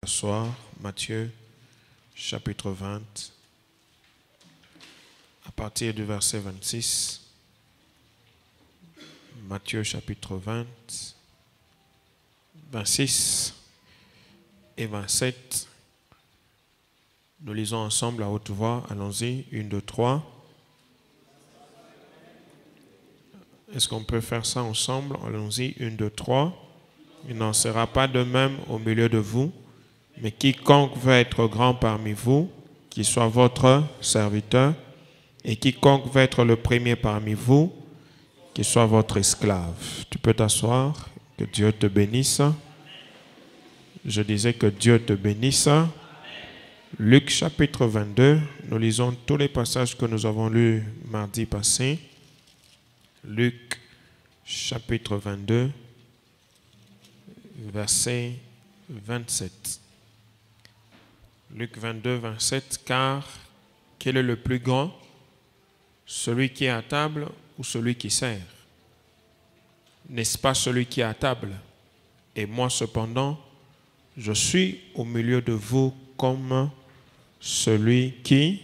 asseoir. Matthieu, chapitre 20, à partir du verset 26. Matthieu, chapitre 20, 26 et 27. Nous lisons ensemble à haute voix. Allons-y. 1, 2, 3. Est-ce qu'on peut faire ça ensemble? Allons-y. 1, 2, 3. Il n'en sera pas de même au milieu de vous, mais quiconque veut être grand parmi vous, qu'il soit votre serviteur, et quiconque veut être le premier parmi vous, qu'il soit votre esclave. Tu peux t'asseoir. Que Dieu te bénisse. Je disais que Dieu te bénisse. Luc chapitre 22, nous lisons tous les passages que nous avons lus mardi passé. Luc chapitre 22, verset 27. Luc 22, 27, car quel est le plus grand, celui qui est à table ou celui qui sert? N'est-ce pas celui qui est à table? Et moi cependant, je suis au milieu de vous comme celui qui...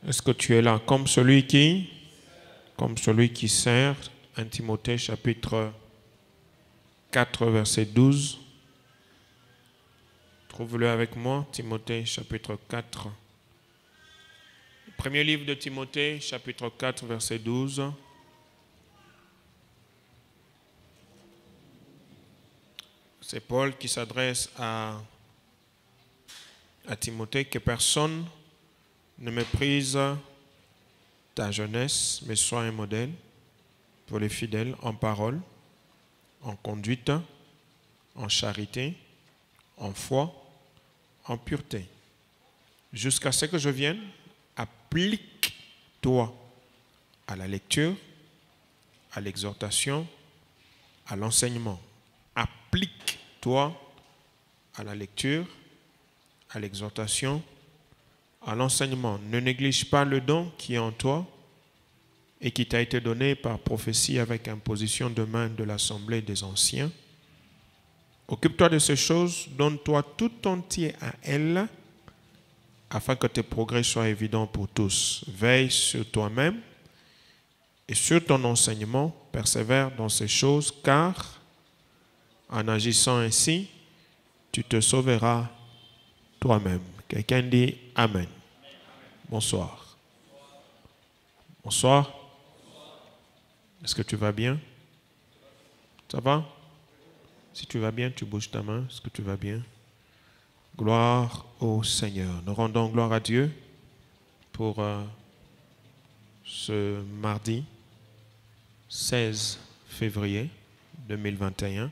Est-ce que tu es là? Comme celui qui... Comme celui qui sert. 1 Timothée chapitre 4, verset 12. Trouve-le avec moi, Timothée chapitre 4. Premier livre de Timothée, chapitre 4, verset 12. C'est Paul qui s'adresse à Timothée, que personne ne méprise ta jeunesse, mais sois un modèle pour les fidèles en parole, en conduite, en charité, en foi, en pureté. Jusqu'à ce que je vienne, applique-toi à la lecture, à l'exhortation, à l'enseignement. Applique-toi à la lecture, à l'exhortation, à l'enseignement. Ne néglige pas le don qui est en toi et qui t'a été donné par prophétie avec imposition de main de l'assemblée des anciens. Occupe-toi de ces choses, donne-toi tout entier à elles, afin que tes progrès soient évidents pour tous. Veille sur toi-même et sur ton enseignement, persévère dans ces choses, car en agissant ainsi, tu te sauveras toi-même. Quelqu'un dit Amen. Bonsoir. Bonsoir. Est-ce que tu vas bien? Ça va? Si tu vas bien, tu bouges ta main. Est-ce que tu vas bien? Gloire au Seigneur. Nous rendons gloire à Dieu pour ce mardi 16 février 2021.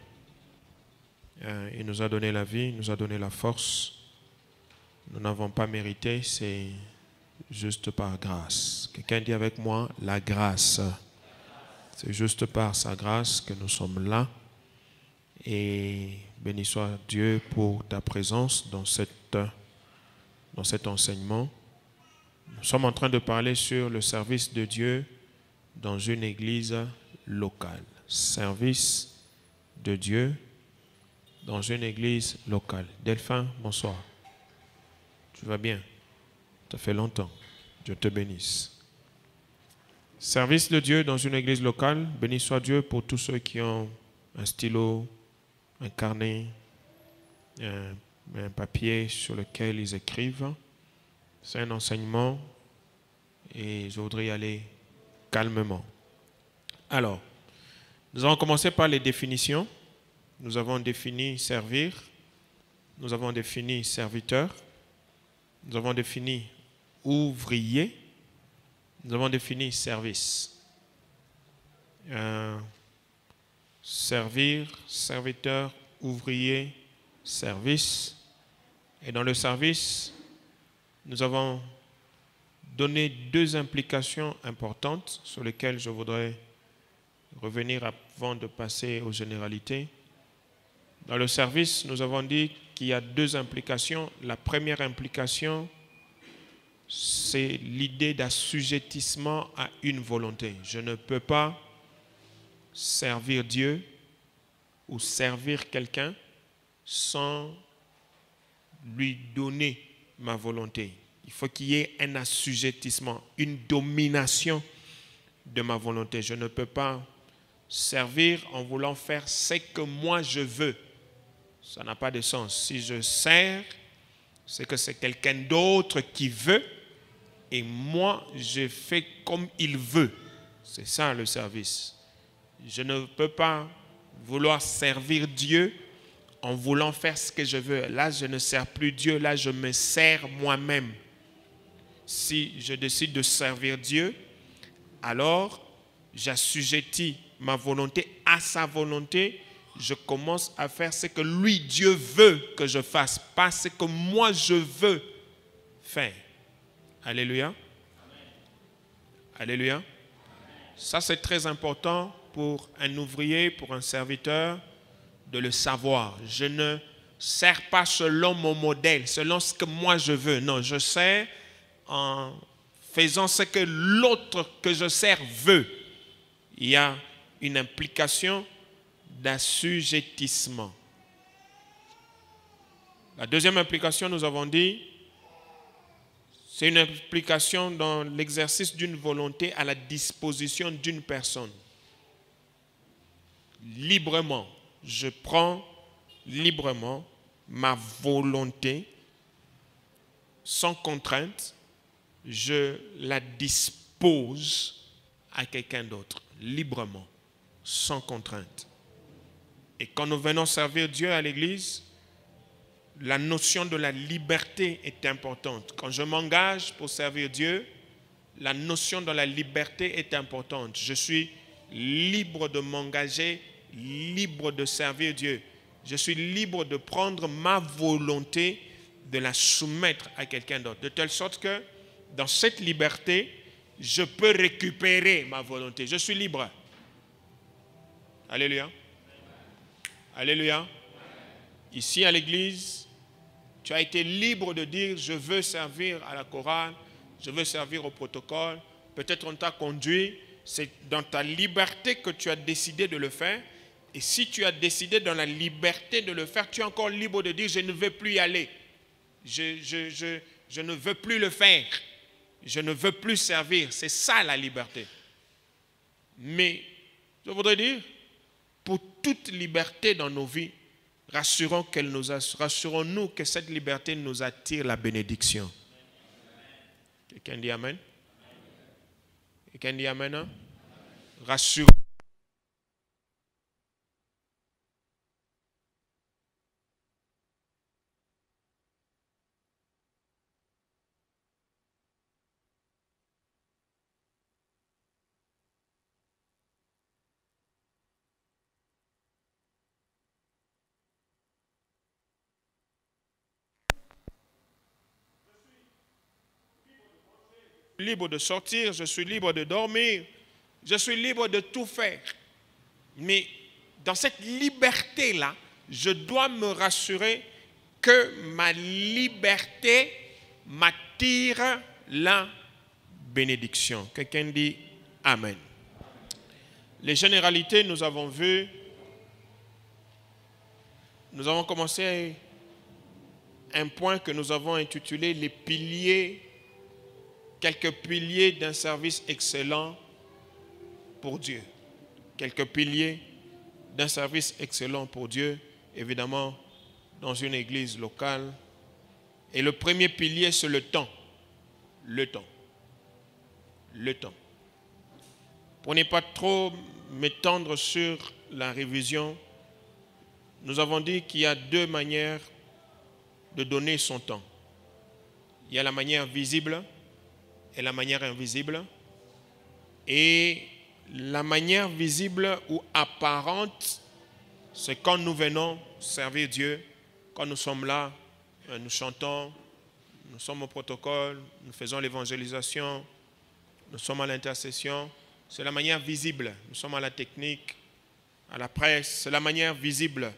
Il nous a donné la vie, il nous a donné la force. Nous n'avons pas mérité, c'est juste par grâce. Quelqu'un dit avec moi, la grâce. C'est juste par sa grâce que nous sommes là. Et béni soit Dieu pour ta présence dans cet enseignement. Nous sommes en train de parler sur le service de Dieu dans une église locale. Service de Dieu dans une église locale. Delphin, bonsoir. Tu vas bien? Ça fait longtemps. Dieu te bénisse. Service de Dieu dans une église locale. Béni soit Dieu pour tous ceux qui ont un stylo, un carnet, un papier sur lequel ils écrivent. C'est un enseignement et je voudrais y aller calmement. Alors, nous allons commencer par les définitions. Nous avons défini servir, nous avons défini serviteur, nous avons défini ouvrier, nous avons défini service. Servir, serviteur, ouvrier, service. Et dans le service, nous avons donné deux implications importantes sur lesquelles je voudrais revenir avant de passer aux généralités. Dans le service, nous avons dit qu'il y a deux implications. La première implication, c'est l'idée d'assujettissement à une volonté. Je ne peux pas servir Dieu ou servir quelqu'un sans lui donner ma volonté. Il faut qu'il y ait un assujettissement, une domination de ma volonté. Je ne peux pas servir en voulant faire ce que moi je veux. Ça n'a pas de sens. Si je sers, c'est que c'est quelqu'un d'autre qui veut et moi je fais comme il veut. C'est ça le service. Je ne peux pas vouloir servir Dieu en voulant faire ce que je veux. Là, je ne sers plus Dieu, là, je me sers moi-même. Si je décide de servir Dieu, alors j'assujettis ma volonté à sa volonté. Je commence à faire ce que lui, Dieu, veut que je fasse, pas ce que moi, je veux faire. Alléluia. Alléluia. Ça, c'est très important pour un ouvrier, pour un serviteur, de le savoir. Je ne sers pas selon mon modèle, selon ce que moi je veux. Non, je sers en faisant ce que l'autre que je sers veut. Il y a une implication d'assujettissement. La deuxième implication, nous avons dit, c'est une implication dans l'exercice d'une volonté à la disposition d'une personne. Librement, je prends librement ma volonté, sans contrainte, je la dispose à quelqu'un d'autre, librement, sans contrainte. Et quand nous venons servir Dieu à l'église, la notion de la liberté est importante. Quand je m'engage pour servir Dieu, la notion de la liberté est importante. Je suis libre de m'engager, libre de servir Dieu. Je suis libre de prendre ma volonté, de la soumettre à quelqu'un d'autre. De telle sorte que dans cette liberté, je peux récupérer ma volonté. Je suis libre. Alléluia. Alléluia. Ici à l'église, tu as été libre de dire, je veux servir à la chorale, je veux servir au protocole. Peut-être on t'a conduit, c'est dans ta liberté que tu as décidé de le faire. Et si tu as décidé dans la liberté de le faire, tu es encore libre de dire, je ne veux plus y aller. Je ne veux plus le faire. Je ne veux plus servir. C'est ça la liberté. Mais, je voudrais dire, pour toute liberté dans nos vies, rassurons-nous que cette liberté nous attire la bénédiction. Quelqu'un dit Amen? Quelqu'un dit Amen? Hein? Rassurons. Libre de sortir, je suis libre de dormir, je suis libre de tout faire. Mais dans cette liberté-là, je dois me rassurer que ma liberté m'attire la bénédiction. Quelqu'un dit Amen. Les généralités, nous avons vu, nous avons commencé un point que nous avons intitulé les piliers, quelques piliers d'un service excellent pour Dieu. Quelques piliers d'un service excellent pour Dieu, évidemment, dans une église locale. Et le premier pilier, c'est le temps. Le temps. Le temps. Pour ne pas trop m'étendre sur la révision, nous avons dit qu'il y a deux manières de donner son temps. Il y a la manière visible et la manière invisible. Et la manière visible ou apparente, c'est quand nous venons servir Dieu, quand nous sommes là, nous chantons, nous sommes au protocole, nous faisons l'évangélisation, nous sommes à l'intercession. C'est la manière visible. Nous sommes à la technique, à la presse, c'est la manière visible.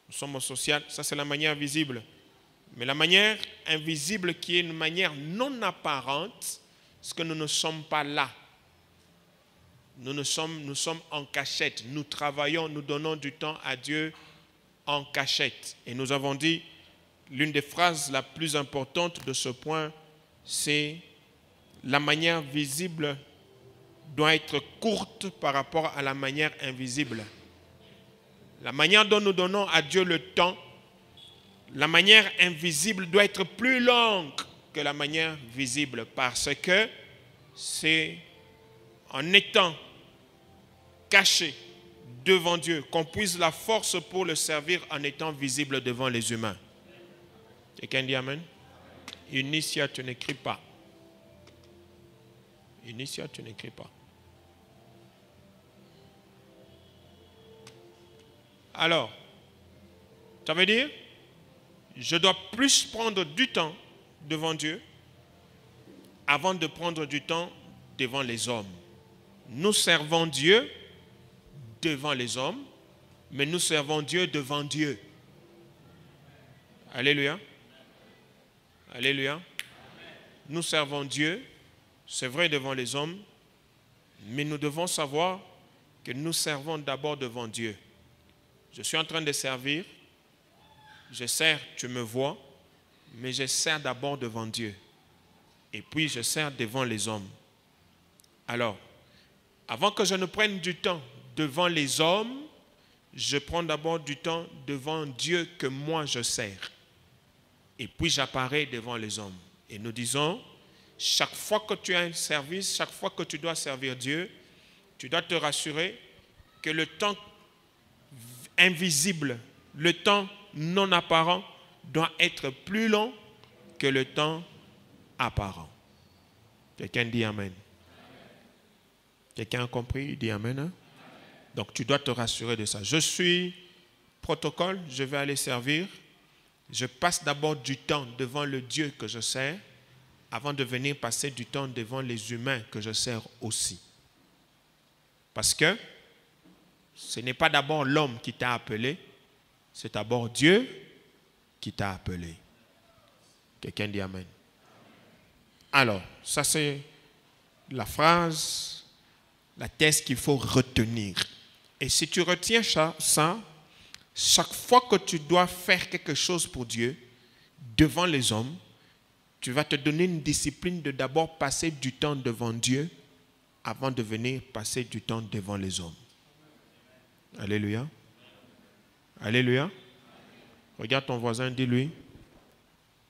Nous sommes au social, ça c'est la manière visible. Mais la manière invisible qui est une manière non apparente, c'est que nous ne sommes pas là. Nous sommes en cachette. Nous travaillons, nous donnons du temps à Dieu en cachette. Et nous avons dit, l'une des phrases la plus importante de ce point, c'est la manière visible doit être courte par rapport à la manière invisible. La manière dont nous donnons à Dieu le temps, la manière invisible doit être plus longue que la manière visible, parce que c'est en étant caché devant Dieu qu'on puise la force pour le servir en étant visible devant les humains. Quelqu'un dit Amen? Initia, tu n'écris pas. Initia, tu n'écris pas. Alors, ça veut dire, je dois plus prendre du temps devant Dieu avant de prendre du temps devant les hommes. Nous servons Dieu devant les hommes, mais nous servons Dieu devant Dieu. Alléluia. Alléluia. Nous servons Dieu, c'est vrai devant les hommes, mais nous devons savoir que nous servons d'abord devant Dieu. Je suis en train de servir, je sers, tu me vois, mais je sers d'abord devant Dieu. Et puis je sers devant les hommes. Alors, avant que je ne prenne du temps devant les hommes, je prends d'abord du temps devant Dieu que moi je sers. Et puis j'apparais devant les hommes. Et nous disons, chaque fois que tu as un service, chaque fois que tu dois servir Dieu, tu dois te rassurer que le temps invisible, le temps non apparent doit être plus long que le temps apparent. Quelqu'un dit Amen. Quelqu'un a compris? Il dit Amen. Hein? Donc tu dois te rassurer de ça. Je suis protocole, je vais aller servir. Je passe d'abord du temps devant le Dieu que je sers avant de venir passer du temps devant les humains que je sers aussi. Parce que ce n'est pas d'abord l'homme qui t'a appelé, c'est d'abord Dieu qui t'a appelé. Quelqu'un dit Amen. Alors, ça c'est la phrase, la thèse qu'il faut retenir. Et si tu retiens ça, chaque fois que tu dois faire quelque chose pour Dieu, devant les hommes, tu vas te donner une discipline de d'abord passer du temps devant Dieu avant de venir passer du temps devant les hommes. Alléluia. Alléluia. Regarde ton voisin, dis-lui,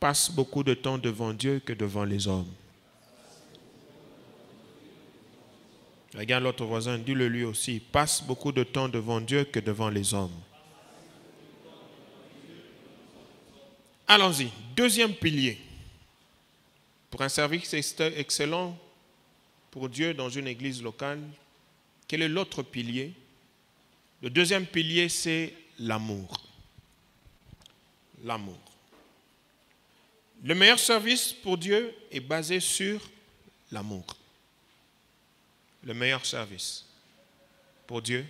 passe beaucoup de temps devant Dieu que devant les hommes. Regarde l'autre voisin, dis-le lui aussi, passe beaucoup de temps devant Dieu que devant les hommes. Allons-y. Deuxième pilier. Pour un service excellent pour Dieu dans une église locale, quel est l'autre pilier? Le deuxième pilier, c'est l'amour. L'amour. Le meilleur service pour Dieu est basé sur l'amour. Le meilleur service pour Dieu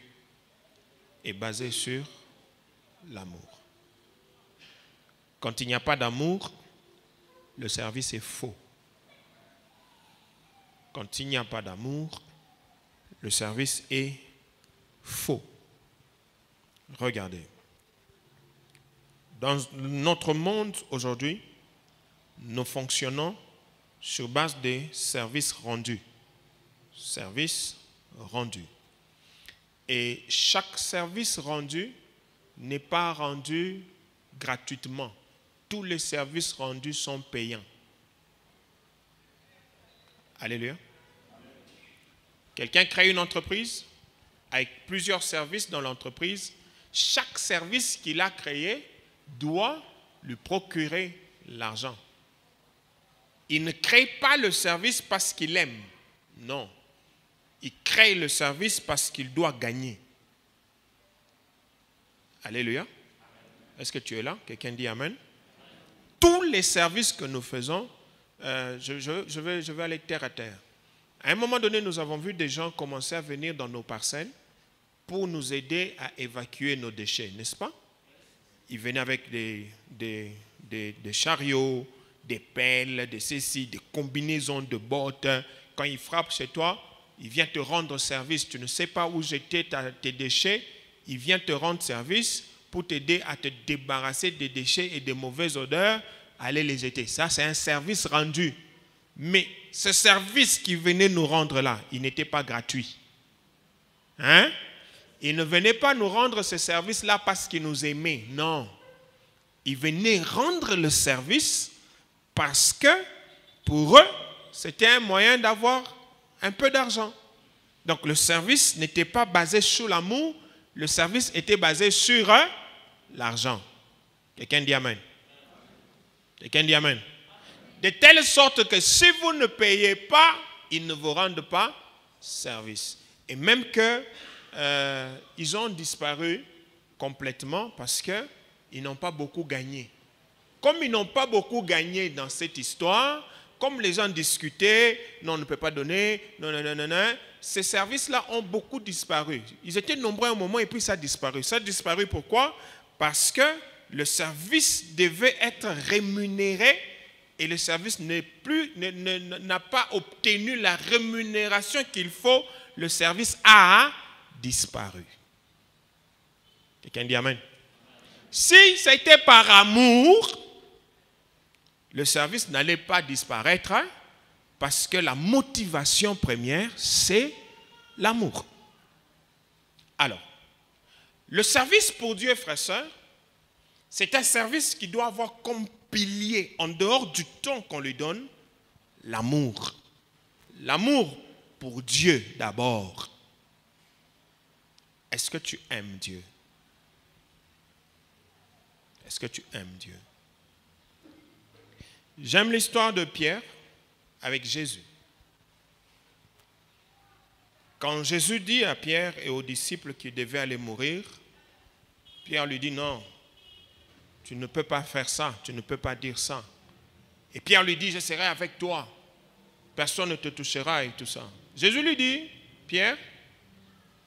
est basé sur l'amour. Quand il n'y a pas d'amour, le service est faux. Quand il n'y a pas d'amour, le service est faux. Regardez. Dans notre monde aujourd'hui, nous fonctionnons sur base des services rendus. Services rendus. Et chaque service rendu n'est pas rendu gratuitement. Tous les services rendus sont payants. Alléluia. Quelqu'un crée une entreprise avec plusieurs services dans l'entreprise. Chaque service qu'il a créé doit lui procurer l'argent. Il ne crée pas le service parce qu'il aime. Non. Il crée le service parce qu'il doit gagner. Alléluia. Est-ce que tu es là? Quelqu'un dit Amen. Tous les services que nous faisons, je vais aller terre à terre. À un moment donné, nous avons vu des gens commencer à venir dans nos parcelles pour nous aider à évacuer nos déchets, n'est-ce pas? Ils venaient avec des chariots, des pelles, des ceci, des combinaisons de bottes. Quand ils frappent chez toi, ils viennent te rendre service. Tu ne sais pas où jeter tes déchets, ils viennent te rendre service pour t'aider à te débarrasser des déchets et des mauvaises odeurs, aller les jeter. Ça, c'est un service rendu. Mais ce service qu'il venait nous rendre là, il n'était pas gratuit. Hein? Il ne venait pas nous rendre ce service-là parce qu'il nous aimait. Non. Il venait rendre le service parce que, pour eux, c'était un moyen d'avoir un peu d'argent. Donc, le service n'était pas basé sur l'amour, le service était basé sur l'argent. Quelqu'un dit Amen. Quelqu'un dit Amen. De telle sorte que si vous ne payez pas, ils ne vous rendent pas service. Et même qu'ils ont disparu complètement parce qu'ils n'ont pas beaucoup gagné. Comme ils n'ont pas beaucoup gagné dans cette histoire, comme les gens discutaient, non, on ne peut pas donner, non, non, non, non, non, ces services-là ont beaucoup disparu. Ils étaient nombreux à un moment et puis ça a disparu. Ça a disparu pourquoi? Parce que le service devait être rémunéré et le service n'a pas obtenu la rémunération qu'il faut. Le service a disparu. Quelqu'un dit Amen. Si c'était par amour, le service n'allait pas disparaître parce que la motivation première, c'est l'amour. Alors, le service pour Dieu, frères et sœurs, c'est un service qui doit avoir comme pilier, en dehors du temps qu'on lui donne, l'amour. L'amour pour Dieu d'abord. Est-ce que tu aimes Dieu? Est-ce que tu aimes Dieu? J'aime l'histoire de Pierre avec Jésus. Quand Jésus dit à Pierre et aux disciples qu'ils devaient aller mourir, Pierre lui dit non, tu ne peux pas faire ça, tu ne peux pas dire ça. Et Pierre lui dit, je serai avec toi, personne ne te touchera et tout ça. Jésus lui dit, Pierre,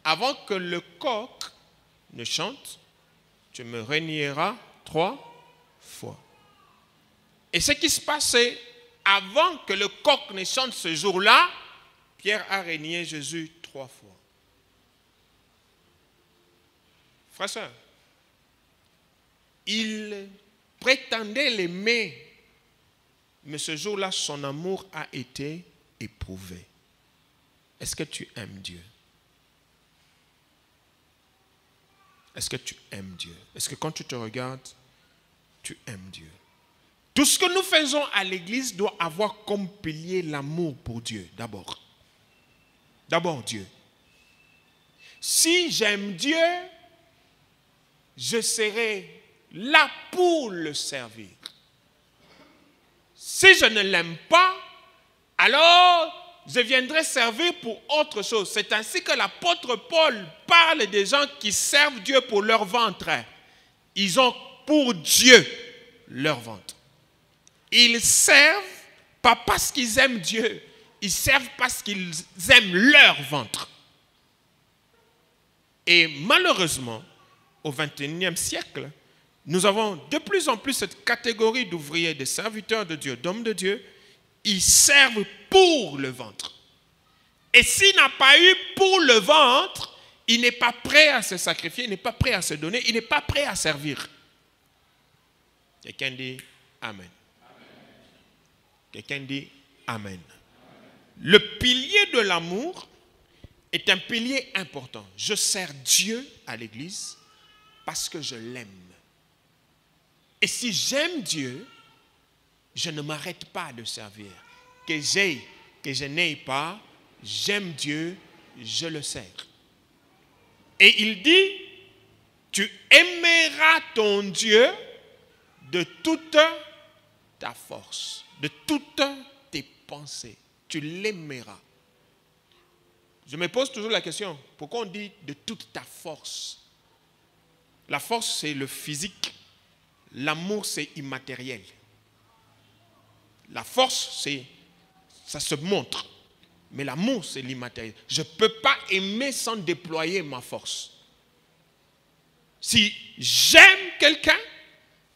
avant que le coq ne chante, tu me renieras 3 fois. Et ce qui se passe, c'est avant que le coq ne chante ce jour-là, Pierre a renié Jésus 3 fois. Frère et sœur, il prétendait l'aimer, mais ce jour-là, son amour a été éprouvé. Est-ce que tu aimes Dieu? Est-ce que tu aimes Dieu? Est-ce que quand tu te regardes, tu aimes Dieu? Tout ce que nous faisons à l'église doit avoir comme pilier l'amour pour Dieu, d'abord. D'abord Dieu. Si j'aime Dieu, je serai là pour le servir. Si je ne l'aime pas, alors je viendrai servir pour autre chose. C'est ainsi que l'apôtre Paul parle des gens qui servent Dieu pour leur ventre. Ils ont pour Dieu leur ventre. Ils servent pas parce qu'ils aiment Dieu, ils servent parce qu'ils aiment leur ventre. Et malheureusement, au XXIe siècle, nous avons de plus en plus cette catégorie d'ouvriers, de serviteurs de Dieu, d'hommes de Dieu. Ils servent pour le ventre. Et s'il n'a pas eu pour le ventre, il n'est pas prêt à se sacrifier, il n'est pas prêt à se donner, il n'est pas prêt à servir. Quelqu'un dit Amen. Quelqu'un dit Amen. Le pilier de l'amour est un pilier important. Je sers Dieu à l'église parce que je l'aime. Et si j'aime Dieu, je ne m'arrête pas de servir. Que j'aie, que je n'aie pas, j'aime Dieu, je le sers. Et il dit, tu aimeras ton Dieu de toute ta force, de toutes tes pensées. Tu l'aimeras. Je me pose toujours la question, pourquoi on dit de toute ta force? La force, c'est le physique. L'amour, c'est immatériel. La force, ça se montre. Mais l'amour, c'est l'immatériel. Je ne peux pas aimer sans déployer ma force. Si j'aime quelqu'un,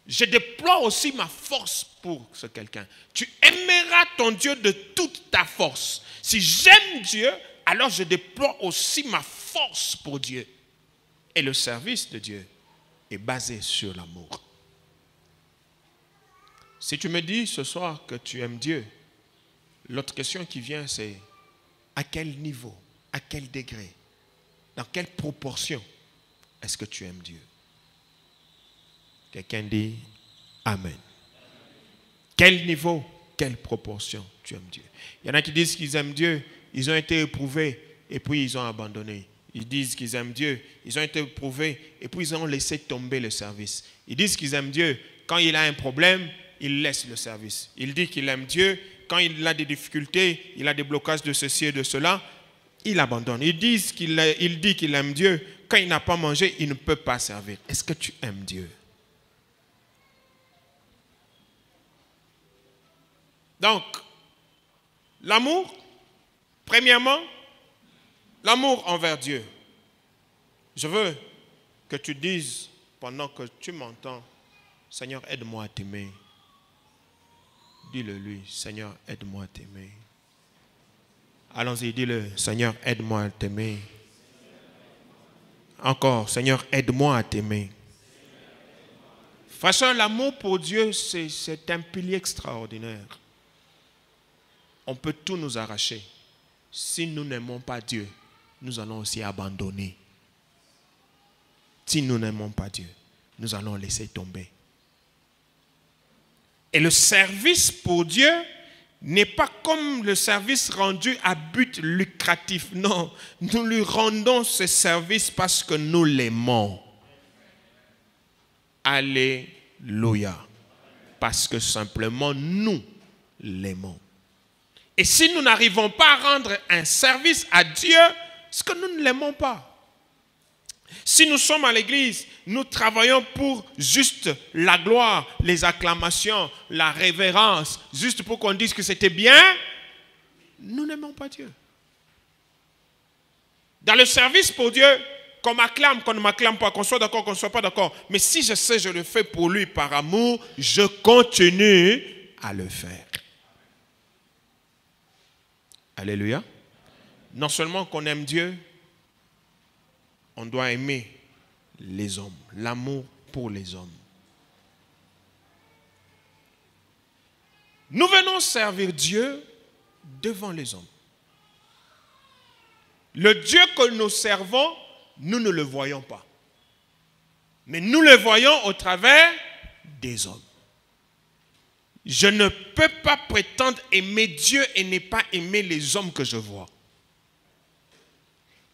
je déploie aussi ma force pour ce quelqu'un. Tu aimeras ton Dieu de toute ta force. Si j'aime Dieu, alors je déploie aussi ma force pour Dieu. Et le service de Dieu est basé sur l'amour. Si tu me dis ce soir que tu aimes Dieu, l'autre question qui vient, c'est à quel niveau, à quel degré, dans quelle proportion est-ce que tu aimes Dieu? Quelqu'un dit Amen. Quel niveau, quelle proportion tu aimes Dieu? Il y en a qui disent qu'ils aiment Dieu, ils ont été éprouvés et puis ils ont abandonné. Ils disent qu'ils aiment Dieu, ils ont été éprouvés et puis ils ont laissé tomber le service. Ils disent qu'ils aiment Dieu, quand il a un problème, il laisse le service. Il dit qu'il aime Dieu, quand il a des difficultés, il a des blocages de ceci et de cela, il abandonne. Il dit qu'il aime Dieu, quand il n'a pas mangé, il ne peut pas servir. Est-ce que tu aimes Dieu? Donc, l'amour, premièrement, l'amour envers Dieu. Je veux que tu dises, pendant que tu m'entends, Seigneur, aide-moi à t'aimer. Dis-le lui, Seigneur, aide-moi à t'aimer. Allons-y, dis-le, Seigneur, aide-moi à t'aimer. Encore, Seigneur, aide-moi à t'aimer. Frère, l'amour pour Dieu, c'est un pilier extraordinaire. On peut tout nous arracher. Si nous n'aimons pas Dieu, nous allons aussi abandonner. Si nous n'aimons pas Dieu, nous allons laisser tomber. Et le service pour Dieu n'est pas comme le service rendu à but lucratif. Non, nous lui rendons ce service parce que nous l'aimons. Alléluia. Parce que simplement nous l'aimons. Et si nous n'arrivons pas à rendre un service à Dieu, c'est que nous ne l'aimons pas. Si nous sommes à l'église, nous travaillons pour juste la gloire, les acclamations, la révérence, juste pour qu'on dise que c'était bien, nous n'aimons pas Dieu. Dans le service pour Dieu, qu'on m'acclame, qu'on ne m'acclame pas, qu'on soit d'accord, qu'on ne soit pas d'accord, mais si je sais, je le fais pour lui par amour, je continue à le faire. Alléluia. Non seulement qu'on aime Dieu, on doit aimer les hommes, l'amour pour les hommes. Nous venons servir Dieu devant les hommes. Le Dieu que nous servons, nous ne le voyons pas. Mais nous le voyons au travers des hommes. Je ne peux pas prétendre aimer Dieu et ne pas aimer les hommes que je vois.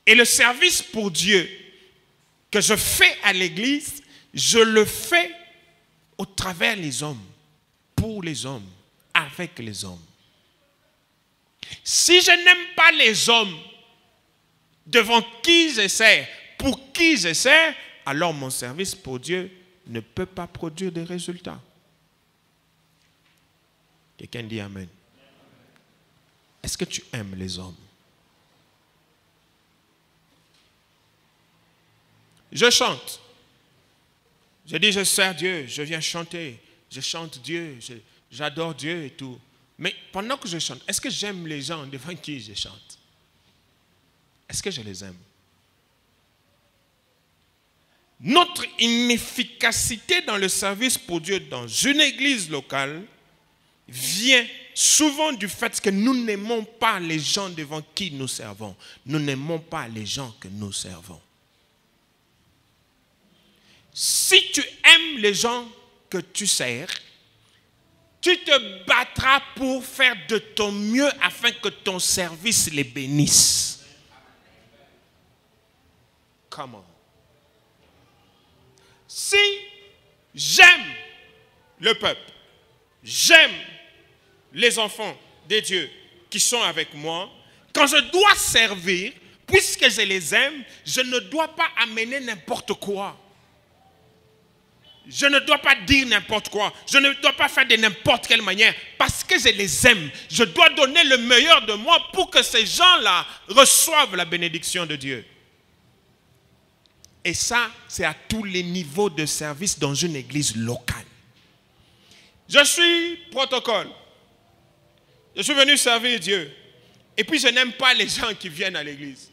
Et le service pour Dieu que je fais à l'église, je le fais au travers les hommes, pour les hommes, avec les hommes. Si je n'aime pas les hommes devant qui je sers, pour qui je sers, alors mon service pour Dieu ne peut pas produire de résultats. Quelqu'un dit Amen. Est-ce que tu aimes les hommes? Je chante. Je dis je sers Dieu, je viens chanter, je chante Dieu, j'adore Dieu et tout. Mais pendant que je chante, est-ce que j'aime les gens devant qui je chante? Est-ce que je les aime? Notre inefficacité dans le service pour Dieu dans une église locale vient souvent du fait que nous n'aimons pas les gens devant qui nous servons. Nous n'aimons pas les gens que nous servons. Si tu aimes les gens que tu sers, tu te battras pour faire de ton mieux afin que ton service les bénisse. Come on. Si j'aime le peuple, j'aime les enfants de Dieu qui sont avec moi, quand je dois servir, puisque je les aime, je ne dois pas amener n'importe quoi. Je ne dois pas dire n'importe quoi. Je ne dois pas faire de n'importe quelle manière. Parce que je les aime. Je dois donner le meilleur de moi pour que ces gens-là reçoivent la bénédiction de Dieu. Et ça, c'est à tous les niveaux de service dans une église locale. Je suis protocole. Je suis venu servir Dieu. Et puis je n'aime pas les gens qui viennent à l'église.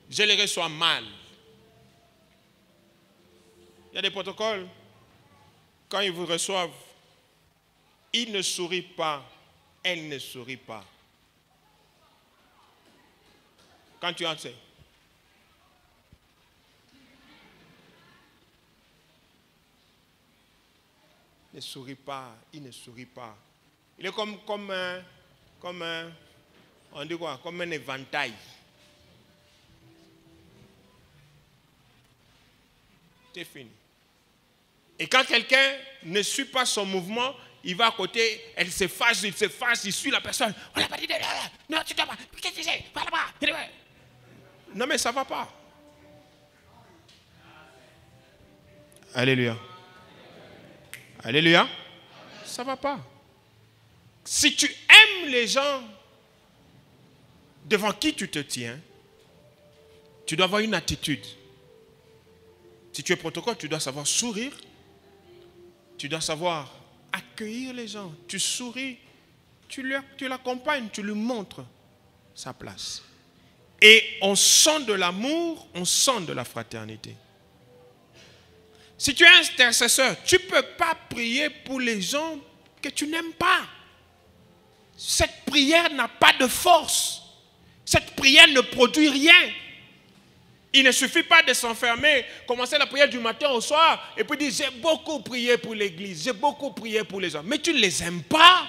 Je les reçois mal. Il y a des protocoles. Quand ils vous reçoivent, ils ne sourient pas. Elle ne sourit pas. Quand tu entres, ne sourit pas, il ne sourit pas. Il est comme on dit quoi, comme un éventail. C'est fini. Et quand quelqu'un ne suit pas son mouvement, il va à côté, elle se fâche, il suit la personne. On l'a pas dit, non, tu dois pas, qu'est-ce que tu sais, parle pas. Non mais ça ne va pas. Alléluia. Alléluia. Ça ne va pas. Si tu aimes les gens devant qui tu te tiens, tu dois avoir une attitude. Si tu es protocole, tu dois savoir sourire. Tu dois savoir accueillir les gens. Tu souris, tu l'accompagnes, tu lui montres sa place. Et on sent de l'amour, on sent de la fraternité. Si tu es intercesseur, tu ne peux pas prier pour les gens que tu n'aimes pas. Cette prière n'a pas de force. Cette prière ne produit rien. Il ne suffit pas de s'enfermer, commencer la prière du matin au soir et puis dire j'ai beaucoup prié pour l'église, j'ai beaucoup prié pour les gens. Mais tu ne les aimes pas.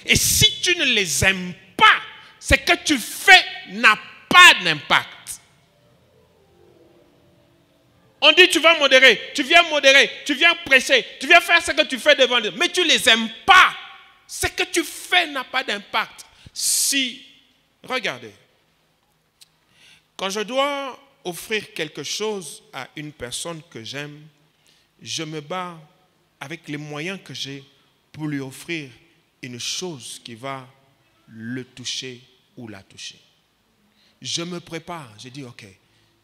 Et si tu ne les aimes pas, ce que tu fais n'a pas d'impact. On dit tu vas modérer, tu viens prêcher, tu viens faire ce que tu fais devant Dieu. Mais tu ne les aimes pas. Ce que tu fais n'a pas d'impact. Si, regardez, quand je dois offrir quelque chose à une personne que j'aime, je me bats avec les moyens que j'ai pour lui offrir une chose qui va le toucher ou la toucher. Je me prépare, je dis ok,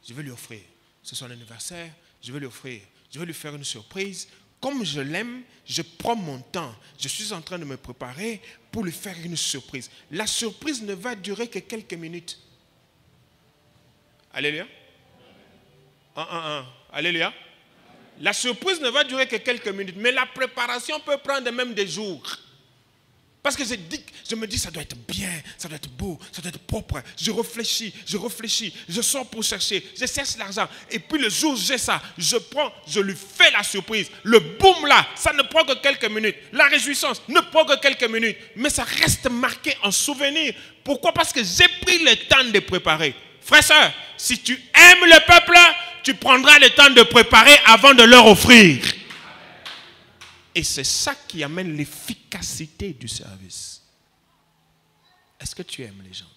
je vais lui offrir, c'est son anniversaire, je vais lui faire une surprise. Comme je l'aime, je prends mon temps, je suis en train de me préparer pour lui faire une surprise. La surprise ne va durer que quelques minutes. Alléluia. Alléluia. La surprise ne va durer que quelques minutes, mais la préparation peut prendre même des jours. Parce que je me dis, ça doit être bien, ça doit être beau, ça doit être propre. Je réfléchis, je sors pour chercher, je cherche l'argent. Et puis le jour où j'ai ça, je lui fais la surprise. Le boom là, ça ne prend que quelques minutes. La réjouissance ne prend que quelques minutes. Mais ça reste marqué en souvenir. Pourquoi? Parce que j'ai pris le temps de préparer. Frère, sœur, si tu aimes le peuple, tu prendras le temps de préparer avant de leur offrir. Et c'est ça qui amène l'efficacité du service. Est-ce que tu aimes les gens?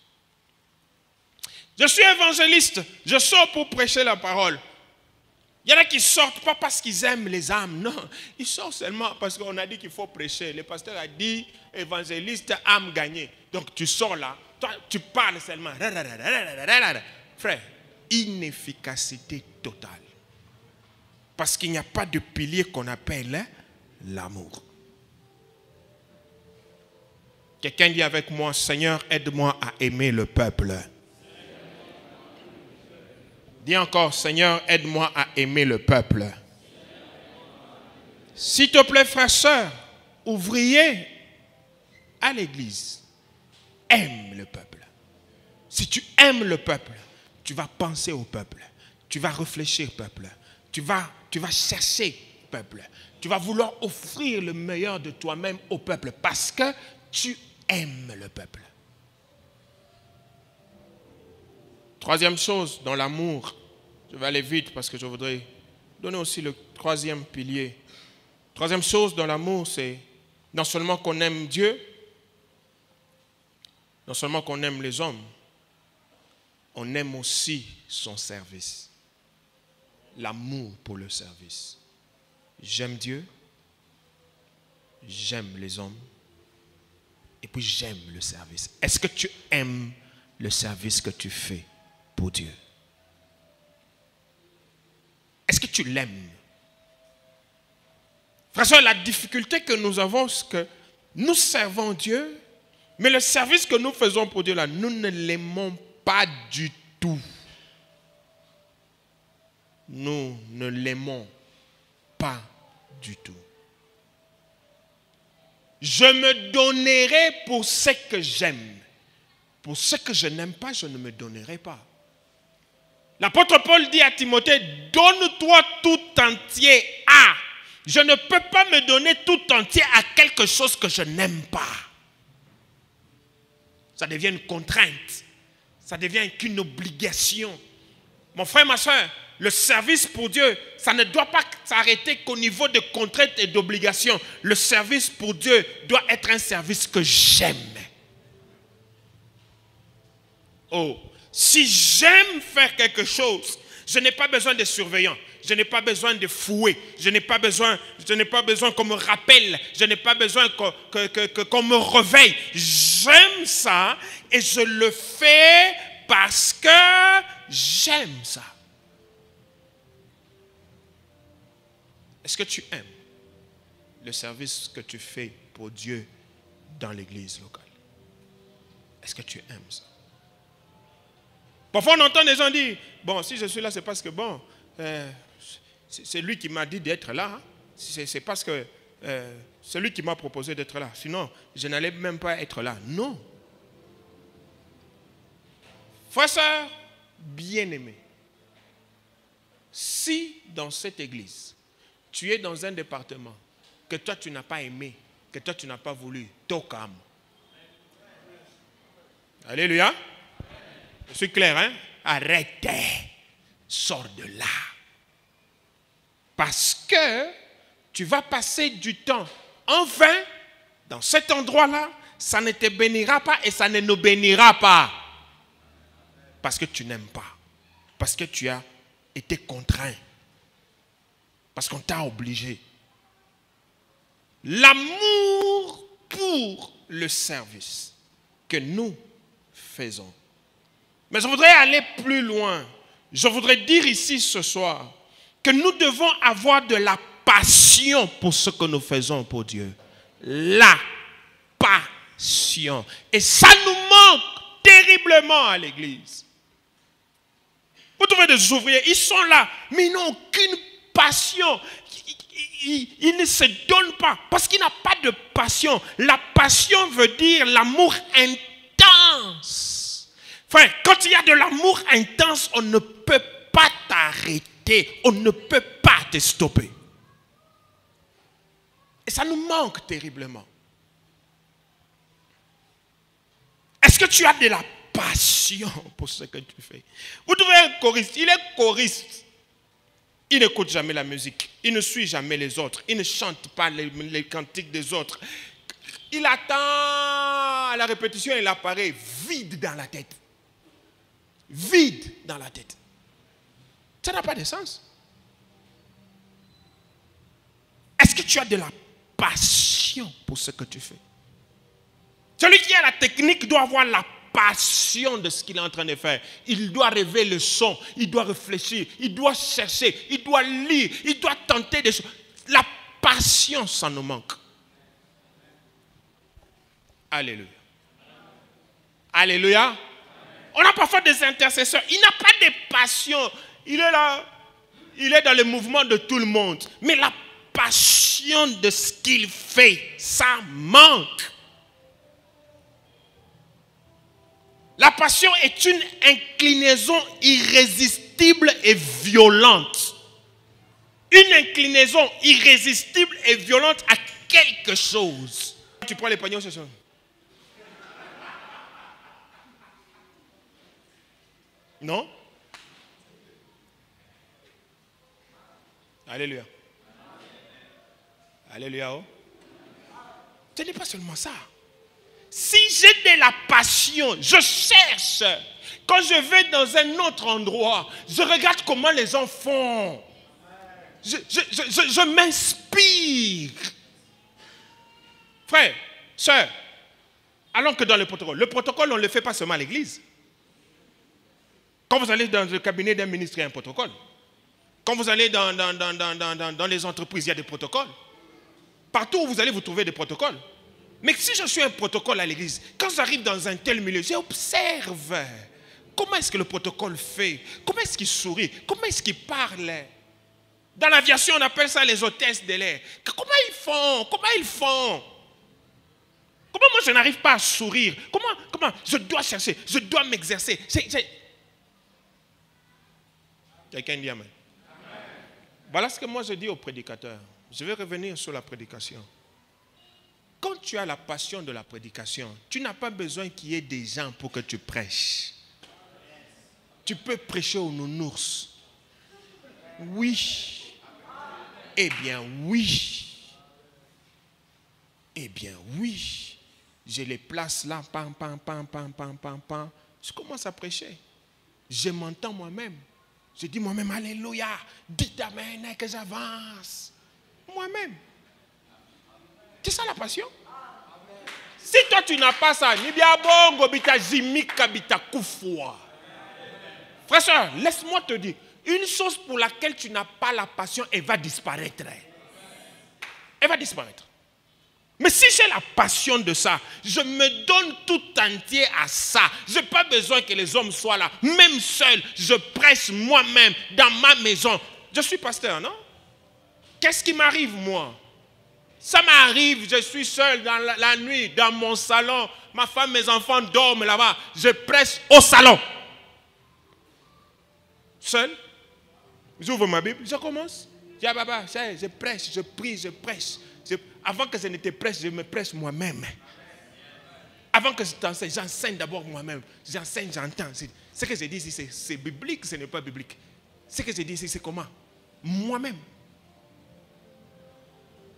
Je suis évangéliste, je sors pour prêcher la parole. Il y en a qui sortent pas parce qu'ils aiment les âmes, non. Ils sortent seulement parce qu'on a dit qu'il faut prêcher. Le pasteur a dit évangéliste, âme gagnée. Donc tu sors là, toi tu parles seulement. Frère, inefficacité totale. Parce qu'il n'y a pas de pilier qu'on appelle l'amour. Quelqu'un dit avec moi, Seigneur, aide-moi à aimer le peuple. Dis encore, Seigneur, aide-moi à aimer le peuple. S'il te plaît, frère, sœur, ouvrier à l'église, aime le peuple. Si tu aimes le peuple, tu vas penser au peuple. Tu vas réfléchir, peuple. Tu vas chercher, peuple. Tu vas vouloir offrir le meilleur de toi-même au peuple parce que tu aimes le peuple. Troisième chose dans l'amour, je vais aller vite parce que je voudrais donner aussi le troisième pilier. Troisième chose dans l'amour, c'est non seulement qu'on aime Dieu, non seulement qu'on aime les hommes, on aime aussi son service. L'amour pour le service. J'aime Dieu, j'aime les hommes, et puis j'aime le service. Est-ce que tu aimes le service que tu fais pour Dieu? Est-ce que tu l'aimes? Frère, la difficulté que nous avons, c'est que nous servons Dieu, mais le service que nous faisons pour Dieu, là, nous ne l'aimons pas du tout. Nous ne l'aimons Pas du tout. Je me donnerai pour ce que j'aime. Pour ce que je n'aime pas, je ne me donnerai pas. L'apôtre Paul dit à Timothée, donne-toi tout entier à. Je ne peux pas me donner tout entier à quelque chose que je n'aime pas. Ça devient une contrainte. Ça devient qu'une obligation. Mon frère, ma soeur, le service pour Dieu, ça ne doit pas s'arrêter qu'au niveau de contraintes et d'obligations. Le service pour Dieu doit être un service que j'aime. Oh, si j'aime faire quelque chose, je n'ai pas besoin de surveillants, je n'ai pas besoin de fouets, je n'ai pas besoin qu'on me rappelle, je n'ai pas besoin qu'on me réveille. J'aime ça et je le fais parce que j'aime ça. Est-ce que tu aimes le service que tu fais pour Dieu dans l'église locale? Est-ce que tu aimes ça? Parfois on entend des gens dire, bon, si je suis là, c'est parce que, bon, c'est lui qui m'a dit d'être là. Hein? C'est parce que c'est lui qui m'a proposé d'être là. Sinon, je n'allais même pas être là. Non. Frère, sœur, bien-aimé, si dans cette église, tu es dans un département que toi tu n'as pas aimé, que toi tu n'as pas voulu, tocam. Alléluia. Je suis clair, hein? Arrêtez. Sors de là. Parce que tu vas passer du temps en vain dans cet endroit-là. Ça ne te bénira pas et ça ne nous bénira pas. Parce que tu n'aimes pas. Parce que tu as été contraint. Parce qu'on t'a obligé. L'amour pour le service que nous faisons. Mais je voudrais aller plus loin. Je voudrais dire ici ce soir que nous devons avoir de la passion pour ce que nous faisons pour Dieu. La passion. Et ça nous manque terriblement à l'église. Vous trouvez des ouvriers, ils sont là, mais ils n'ont aucune passion. Ils ne se donnent pas parce qu'ils n'ont pas de passion. La passion veut dire l'amour intense. Enfin, quand il y a de l'amour intense, on ne peut pas t'arrêter. On ne peut pas te stopper. Et ça nous manque terriblement. Est-ce que tu as de la passion pour ce que tu fais? Vous trouvez un choriste, il est choriste. Il n'écoute jamais la musique. Il ne suit jamais les autres. Il ne chante pas les cantiques des autres. Il attend à la répétition et il apparaît vide dans la tête. Vide dans la tête. Ça n'a pas de sens. Est-ce que tu as de la passion pour ce que tu fais? Celui qui a la technique doit avoir la passion de ce qu'il est en train de faire. Il doit rêver le son, il doit réfléchir, il doit chercher, il doit lire, il doit tenter des choses. La passion, ça nous manque. Alléluia. Alléluia. On a parfois des intercesseurs. Il n'a pas de passion. Il est là. Il est dans le mouvement de tout le monde. Mais la passion de ce qu'il fait, ça manque. La passion est une inclinaison irrésistible et violente. Une inclinaison irrésistible et violente à quelque chose. Tu prends les pagnons ce soir. Non? Alléluia. Alléluia. Oh. Ce n'est pas seulement ça. Si j'ai de la passion, je cherche. Quand je vais dans un autre endroit, je regarde comment les gens font. Je m'inspire. Frère, sœur, allons que dans le protocole, on ne le fait pas seulement à l'église. Quand vous allez dans le cabinet d'un ministre, il y a un protocole. Quand vous allez dans les entreprises, il y a des protocoles. Partout où vous allez, vous trouvez des protocoles. Mais si je suis un protocole à l'église, quand j'arrive dans un tel milieu, j'observe. Comment est-ce que le protocole fait? Comment est-ce qu'il sourit? Comment est-ce qu'il parle? Dans l'aviation, on appelle ça les hôtesses de l'air. Comment ils font? Comment ils font? Comment moi je n'arrive pas à sourire? Comment je dois chercher? Je dois m'exercer. Quelqu'un dit amen. Voilà ce que moi je dis aux prédicateurs. Je vais revenir sur la prédication. Quand tu as la passion de la prédication, tu n'as pas besoin qu'il y ait des gens pour que tu prêches. Tu peux prêcher aux nounours. Oui. Eh bien, oui. Eh bien, oui. Je les place là, pam, pam, pam, pam, pam, pam, pam. Je commence à prêcher. Je m'entends moi-même. Je dis moi-même, alléluia. Dites amen, que j'avance. Moi-même. C'est ça la passion. Si toi tu n'as pas ça, ni bien bon, bita jimika bita kufwa. Frère, soeur, laisse-moi te dire, une chose pour laquelle tu n'as pas la passion, elle va disparaître. Elle va disparaître. Mais si j'ai la passion de ça, je me donne tout entier à ça. Je n'ai pas besoin que les hommes soient là. Même seul, je prêche moi-même dans ma maison. Je suis pasteur, non? Qu'est-ce qui m'arrive, moi? Ça m'arrive, je suis seul dans la nuit, dans mon salon. Ma femme, mes enfants dorment là-bas. Je prêche au salon. Seul. J'ouvre ma Bible, je commence. Je dis à Baba, je prêche, je prie, je prêche. Avant que je ne te prêche, je me prêche moi-même. Avant que je t'enseigne, j'enseigne d'abord moi-même. J'enseigne, j'entends. Ce que je dis ici, c'est biblique, ce n'est pas biblique. Ce que je dis ici, c'est comment? Moi-même.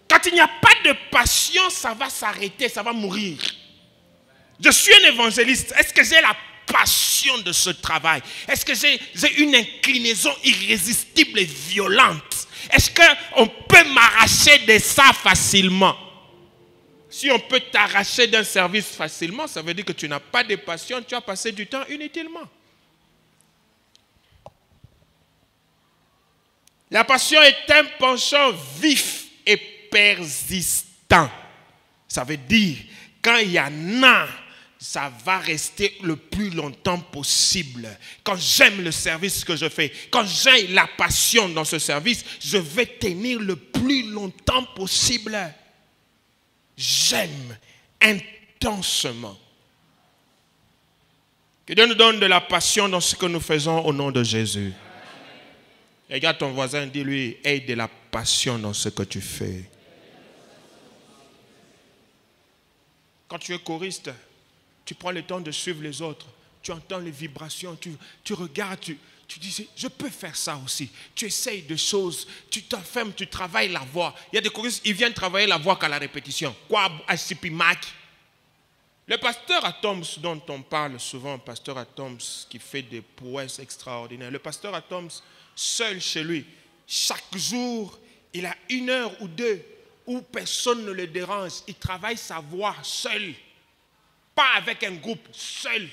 Quand il n'y a pas de passion, ça va s'arrêter, ça va mourir. Je suis un évangéliste. Est-ce que j'ai la passion de ce travail? Est-ce que j'ai une inclinaison irrésistible et violente? Est-ce qu'on peut m'arracher de ça facilement? Si on peut t'arracher d'un service facilement, ça veut dire que tu n'as pas de passion, tu as passé du temps inutilement. La passion est un penchant vif et persistant. Ça veut dire, quand il y en a, ça va rester le plus longtemps possible. Quand j'aime le service que je fais, quand j'ai la passion dans ce service, je vais tenir le plus longtemps possible. J'aime intensément. Que Dieu nous donne de la passion dans ce que nous faisons au nom de Jésus. Regarde ton voisin, dis-lui, aie de la passion dans ce que tu fais. Quand tu es choriste, tu prends le temps de suivre les autres. Tu entends les vibrations, tu regardes, tu dis, je peux faire ça aussi. Tu essayes des choses, tu t'enfermes, tu travailles la voix. Il y a des choristes, ils viennent travailler la voix qu'à la répétition. Quoi, Asipimak. Le pasteur Atoms dont on parle souvent, pasteur Atoms qui fait des prouesses extraordinaires. Le pasteur Atoms, seul chez lui, chaque jour, il a 1 heure ou 2 où personne ne le dérange. Il travaille sa voix seul. Pas avec un groupe, seul.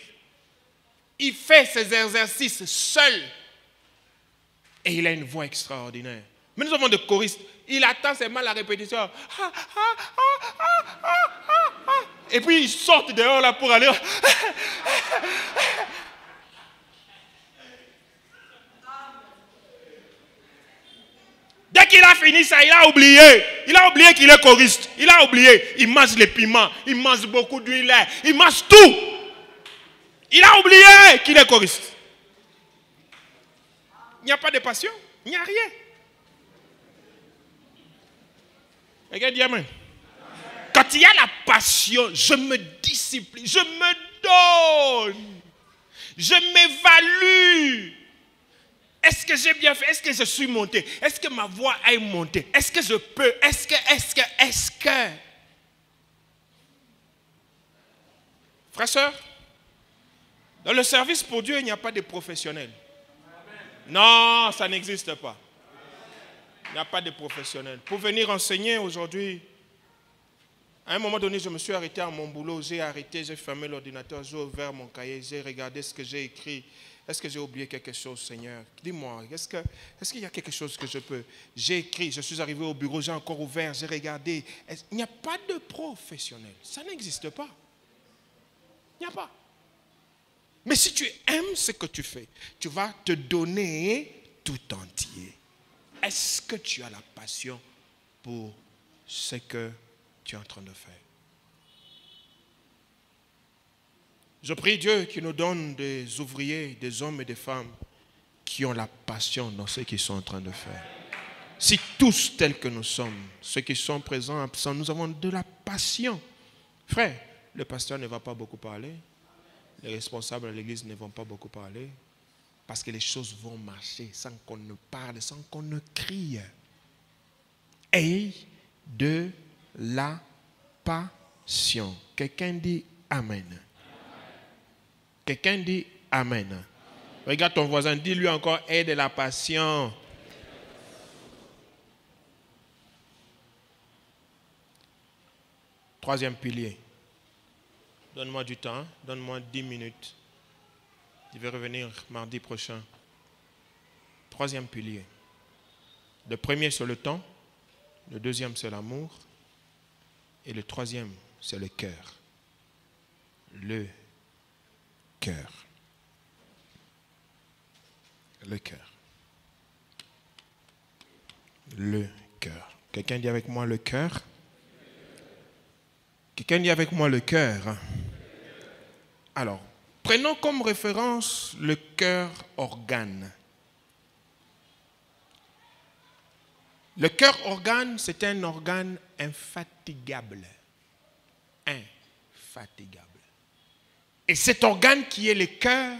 Il fait ses exercices seul. Et il a une voix extraordinaire. Mais nous avons des choristes. Il attend seulement la répétition. Et puis ils sortent dehors là pour aller. Dès qu'il a fini ça, il a oublié. Il a oublié qu'il est choriste. Il a oublié. Il mange les piments. Il mange beaucoup d'huile. Il mange tout. Il a oublié qu'il est choriste. Il n'y a pas de passion. Il n'y a rien. Regarde, dis amen. Quand il y a la passion, je me discipline. Je me donne. Je m'évalue. Est-ce que j'ai bien fait? Est-ce que je suis monté? Est-ce que ma voix a monté? Est-ce que je peux? Est-ce que? Frères, sœurs, dans le service pour Dieu, il n'y a pas de professionnels. Non, ça n'existe pas. Il n'y a pas de professionnels. Pour venir enseigner aujourd'hui, à un moment donné, je me suis arrêté à mon boulot. J'ai arrêté, j'ai fermé l'ordinateur, j'ai ouvert mon cahier, j'ai regardé ce que j'ai écrit. Est-ce que j'ai oublié quelque chose, Seigneur? Dis-moi, est-ce qu'il y a quelque chose que je peux? J'ai écrit, je suis arrivé au bureau, j'ai encore ouvert, j'ai regardé. Il n'y a pas de professionnel. Ça n'existe pas. Il n'y a pas. Mais si tu aimes ce que tu fais, tu vas te donner tout entier. est-ce que tu as la passion pour ce que tu es en train de faire? Je prie Dieu qu'il nous donne des ouvriers, des hommes et des femmes qui ont la passion dans ce qu'ils sont en train de faire. Si tous tels que nous sommes, ceux qui sont présents, absents, nous avons de la passion. Frère, le pasteur ne va pas beaucoup parler. Les responsables de l'église ne vont pas beaucoup parler. Parce que les choses vont marcher sans qu'on ne parle, sans qu'on ne crie. Ayez de la passion. Quelqu'un dit Amen. Quelqu'un dit Amen. Regarde ton voisin, dis-lui encore, aie de la passion. Troisième pilier. Donne-moi du temps, donne-moi 10 minutes. Je vais revenir mardi prochain. Troisième pilier. Le premier, c'est le temps. Le deuxième, c'est l'amour. Et le troisième, c'est le cœur. Le cœur. Le cœur. Le cœur. Quelqu'un dit avec moi le cœur? Quelqu'un dit avec moi le cœur? Alors, prenons comme référence le cœur organe. Le cœur organe, c'est un organe infatigable. Infatigable. Et cet organe qui est le cœur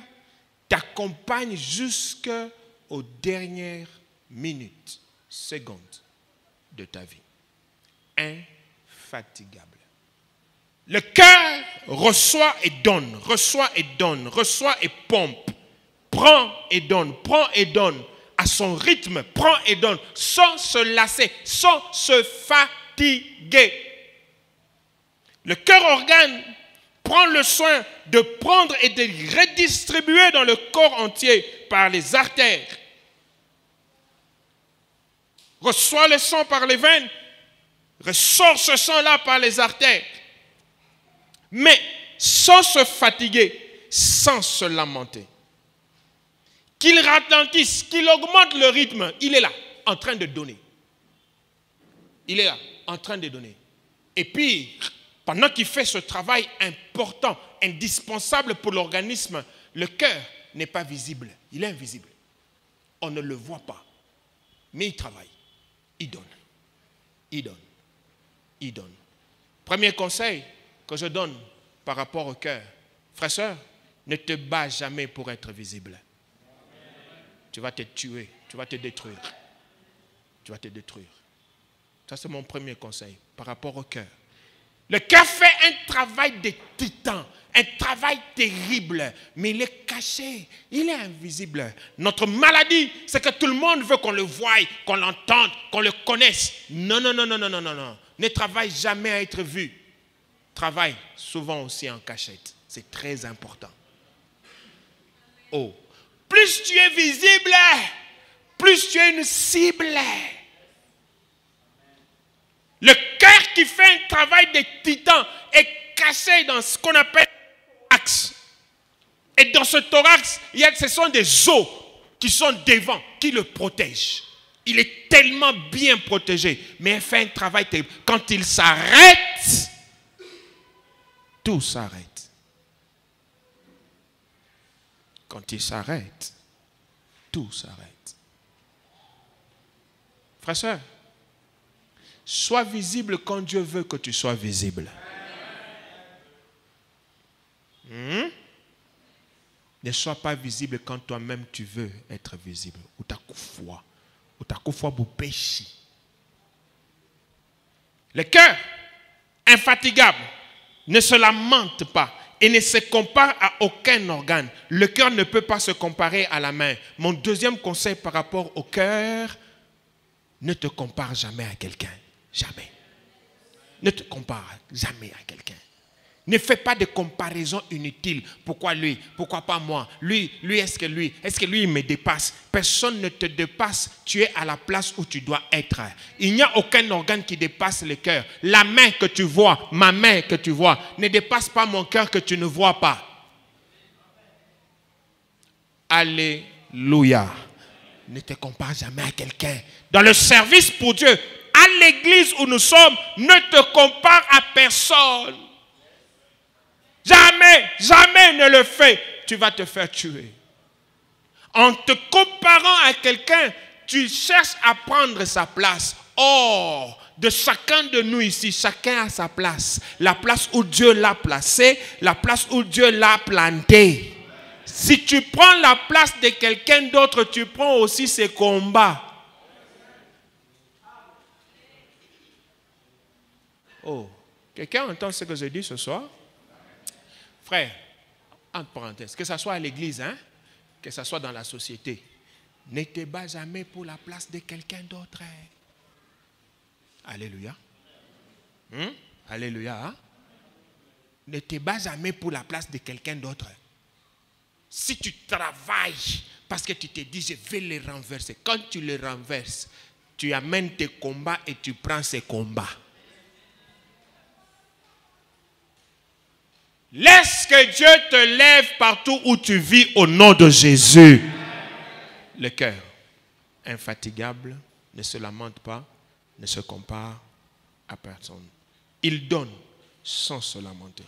t'accompagne jusqu'aux dernières minutes, secondes de ta vie. Infatigable. Le cœur reçoit et donne, reçoit et donne, reçoit et pompe, prend et donne à son rythme, prend et donne, sans se lasser, sans se fatiguer. Le cœur organe prend le soin de prendre et de redistribuer dans le corps entier par les artères. Reçoit le sang par les veines, ressort ce sang-là par les artères. Mais sans se fatiguer, sans se lamenter. Qu'il ralentisse, qu'il augmente le rythme, il est là, en train de donner. Il est là, en train de donner. Et puis, pendant qu'il fait ce travail important, indispensable pour l'organisme, le cœur n'est pas visible, il est invisible. On ne le voit pas, mais il travaille, il donne, il donne, il donne. Premier conseil que je donne par rapport au cœur. Frère, sœur, ne te bats jamais pour être visible. Tu vas te tuer, tu vas te détruire. Tu vas te détruire. Ça, c'est mon premier conseil par rapport au cœur. Le cœur fait un travail de titan, un travail terrible, mais il est caché, il est invisible. Notre maladie, c'est que tout le monde veut qu'on le voie, qu'on l'entende, qu'on le connaisse. Non, non, non, non, non, non, non, non. Ne travaille jamais à être vu. Travaille souvent aussi en cachette. C'est très important. Oh, plus tu es visible, plus tu es une cible. Le cœur qui fait un travail de titan est caché dans ce qu'on appelle le thorax. Et dans ce thorax, ce sont des os qui sont devant, qui le protègent. Il est tellement bien protégé, mais il fait un travail terrible. Quand il s'arrête, tout s'arrête. Quand il s'arrête, tout s'arrête. Frère, sœur, sois visible quand Dieu veut que tu sois visible. Ne sois pas visible quand toi-même tu veux être visible. Ou ta foi. Ou ta foi pour pécher. Le cœur, infatigable, ne se lamente pas et ne se compare à aucun organe. Le cœur ne peut pas se comparer à la main. Mon deuxième conseil par rapport au cœur, ne te compare jamais à quelqu'un. Jamais. Ne te compare jamais à quelqu'un. Ne fais pas de comparaison inutile. Pourquoi lui? Pourquoi pas moi? Lui, est-ce que lui il me dépasse? Personne ne te dépasse. Tu es à la place où tu dois être. Il n'y a aucun organe qui dépasse le cœur. La main que tu vois, ma main que tu vois, ne dépasse pas mon cœur que tu ne vois pas. Alléluia. ne te compare jamais à quelqu'un. Dans le service pour Dieu, à l'église où nous sommes, ne te compare à personne. Jamais, jamais ne le fais. Tu vas te faire tuer. En te comparant à quelqu'un, tu cherches à prendre sa place. Or, de chacun de nous ici, chacun a sa place. La place où Dieu l'a placé, la place où Dieu l'a planté. Si tu prends la place de quelqu'un d'autre, tu prends aussi ses combats. Oh, quelqu'un entend ce que je dis ce soir? Frère, entre parenthèses, que ce soit à l'église, hein, que ce soit dans la société, ne te bats jamais pour la place de quelqu'un d'autre. Alléluia. Alléluia. Hein? Ne te bats jamais pour la place de quelqu'un d'autre. Si tu travailles parce que tu te dis je vais les renverser, quand tu les renverses, tu amènes tes combats et tu prends ces combats. Laisse que Dieu te lève partout où tu vis au nom de Jésus. Le cœur infatigable ne se lamente pas, ne se compare à personne. Il donne sans se lamenter.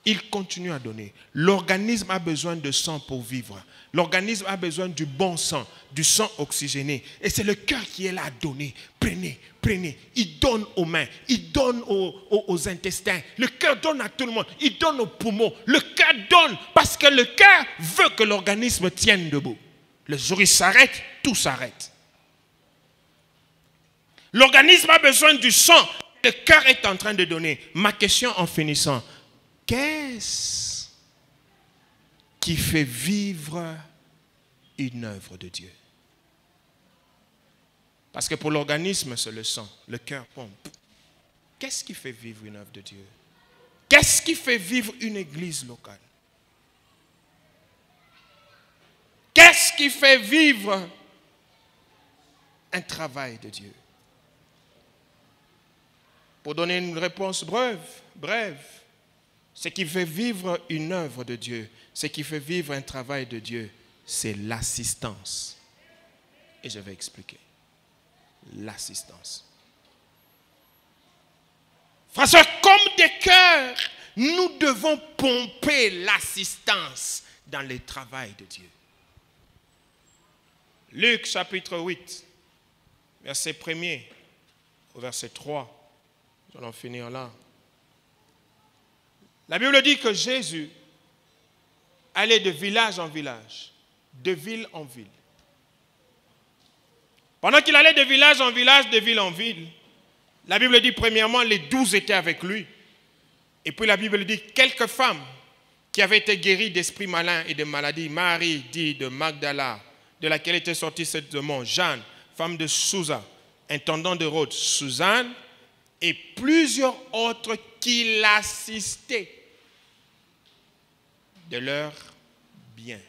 Il continue à donner. L'organisme a besoin de sang pour vivre. L'organisme a besoin du bon sang, du sang oxygéné. Et c'est le cœur qui est là à donner. Prenez, prenez. Il donne aux mains, il donne aux intestins. Le cœur donne à tout le monde. Il donne aux poumons. Le cœur donne parce que le cœur veut que l'organisme tienne debout. Le jour où il s'arrête, tout s'arrête. L'organisme a besoin du sang. Le cœur est en train de donner. Ma question en finissant. Qu'est-ce qui fait vivre une œuvre de Dieu? Parce que pour l'organisme, c'est le sang. Le cœur pompe. Qu'est-ce qui fait vivre une œuvre de Dieu? Qu'est-ce qui fait vivre une église locale? Qu'est-ce qui fait vivre un travail de Dieu? Pour donner une réponse brève, ce qui fait vivre une œuvre de Dieu, ce qui fait vivre un travail de Dieu, c'est l'assistance. Et je vais expliquer. L'assistance. Frères, comme des cœurs, nous devons pomper l'assistance dans le travail de Dieu. Luc chapitre 8, verset 1er au verset 3. Nous allons finir là. La Bible dit que Jésus allait de village en village, de ville en ville. Pendant qu'il allait de village en village, de ville en ville, la Bible dit premièrement, les 12 étaient avec lui. Et puis la Bible dit quelques femmes qui avaient été guéries d'esprits malins et de maladies. Marie, dit de Magdala, de laquelle était sortie cette démon, Jeanne, femme de Sousa, intendant de Rhodes, Suzanne, et plusieurs autres qui l'assistaient de leur bien.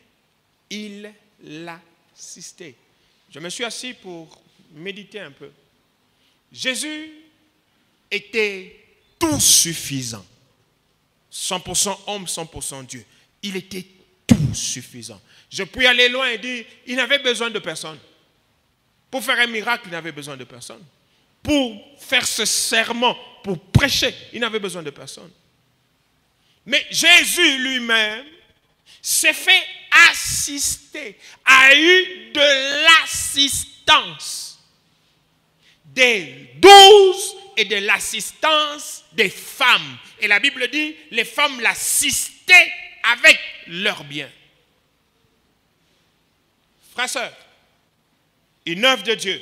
Il l'assistait. Je me suis assis pour méditer un peu. Jésus était tout suffisant. 100% homme, 100% Dieu. Il était tout suffisant. Je puis aller loin et dire, il n'avait besoin de personne. Pour faire un miracle, il n'avait besoin de personne. Pour faire ce serment, pour prêcher, il n'avait besoin de personne. Mais Jésus lui-même s'est fait assister, a eu de l'assistance des 12 et de l'assistance des femmes. Et la Bible dit, les femmes l'assistaient avec leurs biens. Frères et sœurs, une œuvre de Dieu,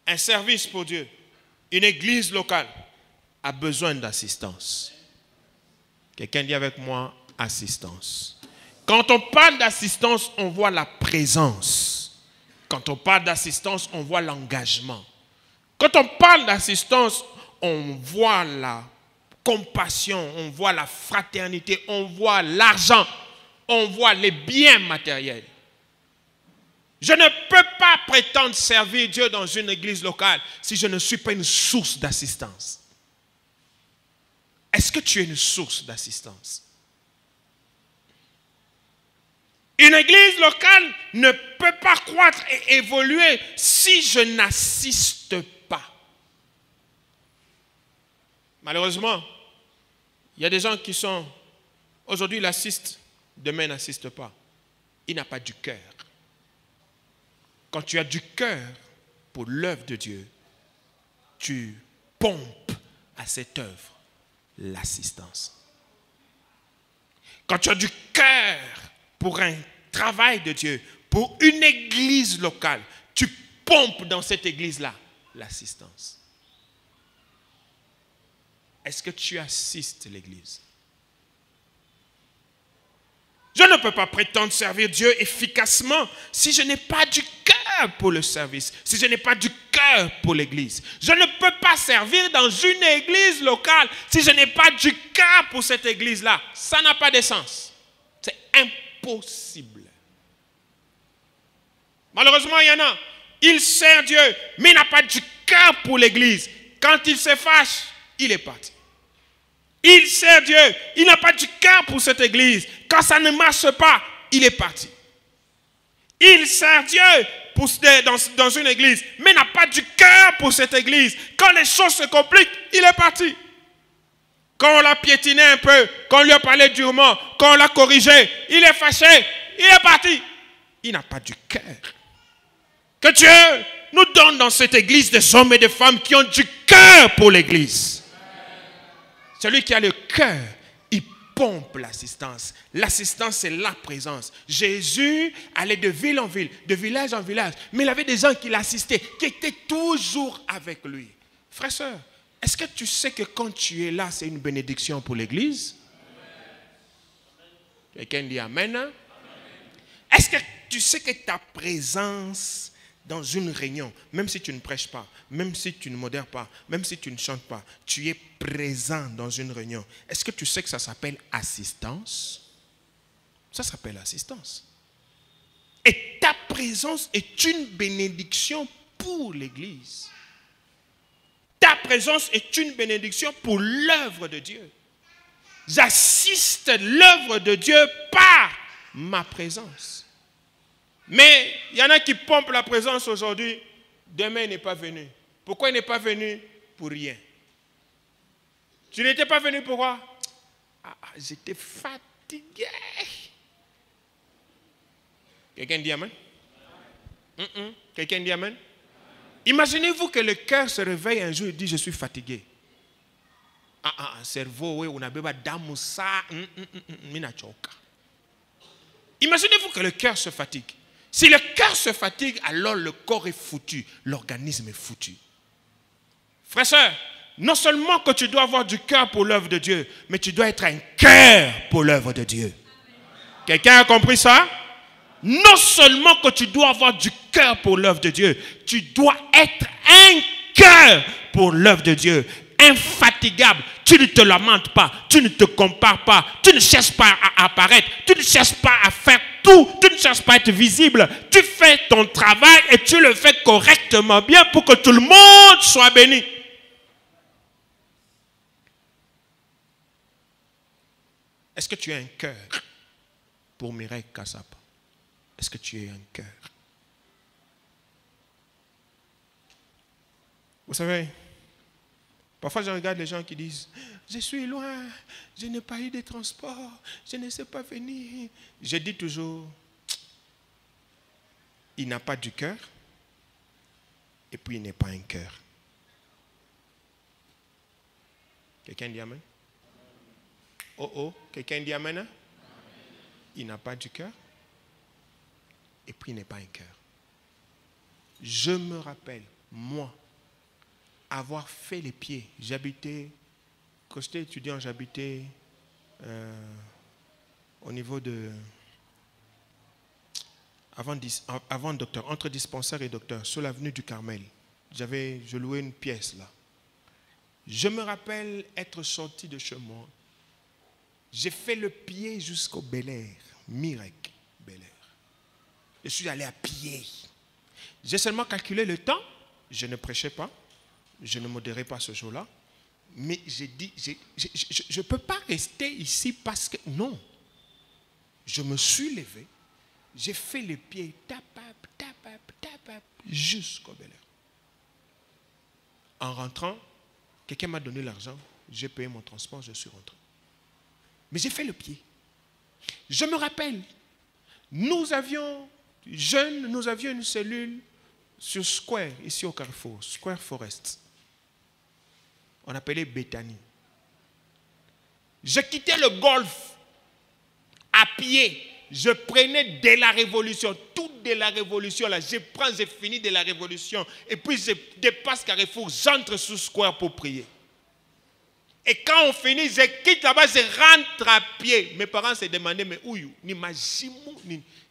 un service pour Dieu, une église locale a besoin d'assistance. Quelqu'un dit avec moi, assistance. Quand on parle d'assistance, on voit la présence. Quand on parle d'assistance, on voit l'engagement. Quand on parle d'assistance, on voit la compassion, on voit la fraternité, on voit l'argent, on voit les biens matériels. Je ne peux pas prétendre servir Dieu dans une église locale si je ne suis pas une source d'assistance. Est-ce que tu es une source d'assistance? Une église locale ne peut pas croître et évoluer si je n'assiste pas. Malheureusement, il y a des gens qui sont, aujourd'hui ils assistent, demain n'assistent pas. Il n'a pas du cœur. Quand tu as du cœur pour l'œuvre de Dieu, tu pompes à cette œuvre l'assistance. Quand tu as du cœur pour un travail de Dieu, pour une église locale, tu pompes dans cette église-là l'assistance. Est-ce que tu assistes l'église? Je ne peux pas prétendre servir Dieu efficacement si je n'ai pas du cœur pour le service, si je n'ai pas du cœur pour l'église. Je ne peux pas servir dans une église locale si je n'ai pas du cœur pour cette église-là. Ça n'a pas de sens. C'est impossible. Malheureusement, il y en a. Il sert Dieu, mais il n'a pas du cœur pour l'église. Quand il se fâche, il est parti. Il sert Dieu, il n'a pas du cœur pour cette église. Quand ça ne marche pas, il est parti. Il sert Dieu dans une église, mais n'a pas du cœur pour cette église. Quand les choses se compliquent, il est parti. Quand on l'a piétiné un peu, quand on lui a parlé durement, quand on l'a corrigé, il est fâché, il est parti. Il n'a pas du cœur. Que Dieu nous donne dans cette église des hommes et des femmes qui ont du cœur pour l'église. Celui qui a le cœur, il pompe l'assistance. L'assistance, c'est la présence. Jésus allait de ville en ville, de village en village, mais il avait des gens qui l'assistaient, qui étaient toujours avec lui. Frère, sœur, est-ce que tu sais que quand tu es là, c'est une bénédiction pour l'église? Quelqu'un dit Amen. Est-ce que tu sais que ta présence dans une réunion, même si tu ne prêches pas, même si tu ne modères pas, même si tu ne chantes pas, tu es présent dans une réunion. Est-ce que tu sais que ça s'appelle assistance? Ça s'appelle assistance. Et ta présence est une bénédiction pour l'église. Ta présence est une bénédiction pour l'œuvre de Dieu. J'assiste l'œuvre de Dieu par ma présence. Mais il y en a qui pompent la présence aujourd'hui. Demain, il n'est pas venu. Pourquoi il n'est pas venu? Pour rien. Tu n'étais pas venu pourquoi? J'étais fatigué. Quelqu'un dit Amen? Quelqu'un dit Amen? Imaginez-vous que le cœur se réveille un jour et dit je suis fatigué. Cerveau, oui, on a besoin d'amusa. Imaginez-vous que le cœur se fatigue. Si le cœur se fatigue, alors le corps est foutu, l'organisme est foutu. Frère, sœur, non seulement que tu dois avoir du cœur pour l'œuvre de Dieu, mais tu dois être un cœur pour l'œuvre de Dieu. Quelqu'un a compris ça? Non seulement que tu dois avoir du cœur pour l'œuvre de Dieu, tu dois être un cœur pour l'œuvre de Dieu. Infatigable, tu ne te lamentes pas, tu ne te compares pas, tu ne cherches pas à apparaître, tu ne cherches pas à faire tout, tu ne cherches pas à être visible, tu fais ton travail et tu le fais correctement bien pour que tout le monde soit béni. Est-ce que tu as un cœur pour Mireille Kassap? Est-ce que tu as un cœur? Vous savez, parfois, je regarde les gens qui disent « Je suis loin, je n'ai pas eu de transport, je ne sais pas venir. » Je dis toujours, il n'a pas du cœur et puis il n'est pas un cœur. Quelqu'un dit Amen? Quelqu'un dit Amen? Hein? Il n'a pas du cœur et puis il n'est pas un cœur. Je me rappelle, moi, avoir fait les pieds. J'habitais, quand j'étais étudiant, j'habitais au niveau de... Avant docteur, entre dispensaire et docteur, sur l'avenue du Carmel. Je louais une pièce là. Je me rappelle être sorti de chez moi. J'ai fait le pied jusqu'au Bel Air, Mirek Bel Air. Je suis allé à pied. J'ai seulement calculé le temps. Je ne prêchais pas. Je ne modérais pas ce jour-là. Mais j'ai dit, je ne peux pas rester ici parce que... Non. Je me suis levé. J'ai fait les pieds, jusqu'au Bel Air. En rentrant, quelqu'un m'a donné l'argent, j'ai payé mon transport, je suis rentré. Mais j'ai fait le pied. Je me rappelle, nous avions une cellule sur Square, ici au Carrefour, Square Forest. On appelait Bethany. Je quittais le golf à pied. Je prenais de la Révolution, tout de la Révolution là. Je prends, j'ai fini de la Révolution. Et puis je dépasse Carrefour, j'entre sur Square pour prier. Et quand on finit, je quitte là-bas, je rentre à pied. Mes parents se demandaient, mais où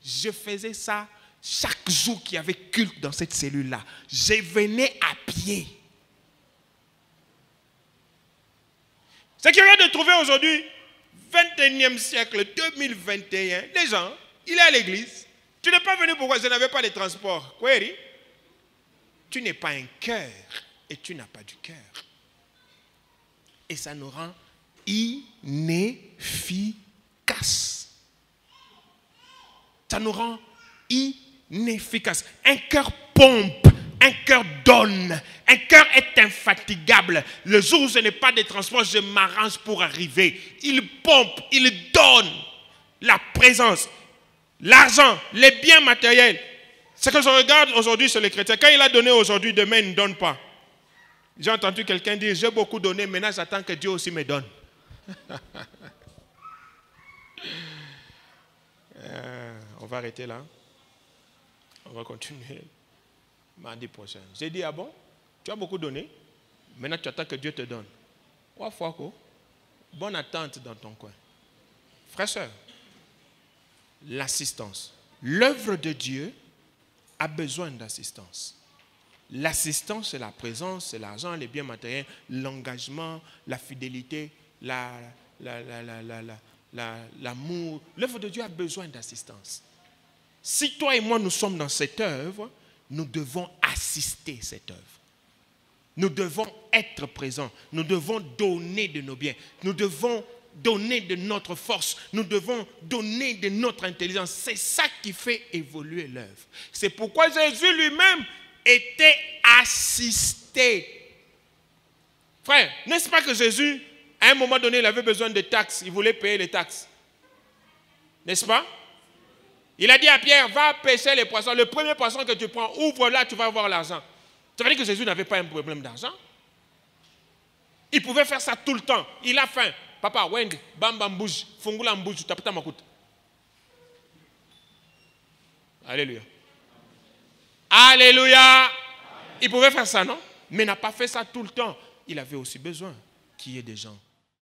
je faisais ça chaque jour qu'il y avait culte dans cette cellule-là. Je venais à pied. C'est curieux de trouver aujourd'hui, 21e siècle, 2021, les gens, il est à l'église. Tu n'es pas venu pourquoi je n'avais pas de transport. Query? Tu n'es pas un cœur et tu n'as pas du cœur. Et ça nous rend inefficaces. Ça nous rend inefficaces. Un cœur pompe, un cœur donne, un cœur est infatigable. Le jour où je n'ai pas de transport, je m'arrange pour arriver. Il pompe, il donne la présence, l'argent, les biens matériels. Ce que je regarde aujourd'hui sur les chrétiens, quand il a donné aujourd'hui, demain il ne donne pas. J'ai entendu quelqu'un dire, j'ai beaucoup donné, maintenant j'attends que Dieu aussi me donne. On va arrêter là. On va continuer mardi prochain. J'ai dit, ah bon, tu as beaucoup donné, maintenant tu attends que Dieu te donne. Bonne attente dans ton coin. Frères et sœurs, l'assistance. L'œuvre de Dieu a besoin d'assistance. L'assistance, c'est la présence, c'est l'argent, les biens matériels, l'engagement, la fidélité, l'amour. L'œuvre de Dieu a besoin d'assistance. Si toi et moi, nous sommes dans cette œuvre, nous devons assister cette œuvre. Nous devons être présents. Nous devons donner de nos biens. Nous devons donner de notre force. Nous devons donner de notre intelligence. C'est ça qui fait évoluer l'œuvre. C'est pourquoi Jésus lui-même était assisté. Frère, n'est-ce pas que Jésus, à un moment donné, il avait besoin de taxes. Il voulait payer les taxes. N'est-ce pas? Il a dit à Pierre, va pêcher les poissons. Le premier poisson que tu prends, ouvre là, tu vas avoir l'argent. Ça veut dire que Jésus n'avait pas un problème d'argent. Il pouvait faire ça tout le temps. Il a faim. Papa, Wendy, bam bam bouge, fungula bouge, tapita makut. Alléluia. Alléluia. Il pouvait faire ça, non? Mais il n'a pas fait ça tout le temps. Il avait aussi besoin qu'il y ait des gens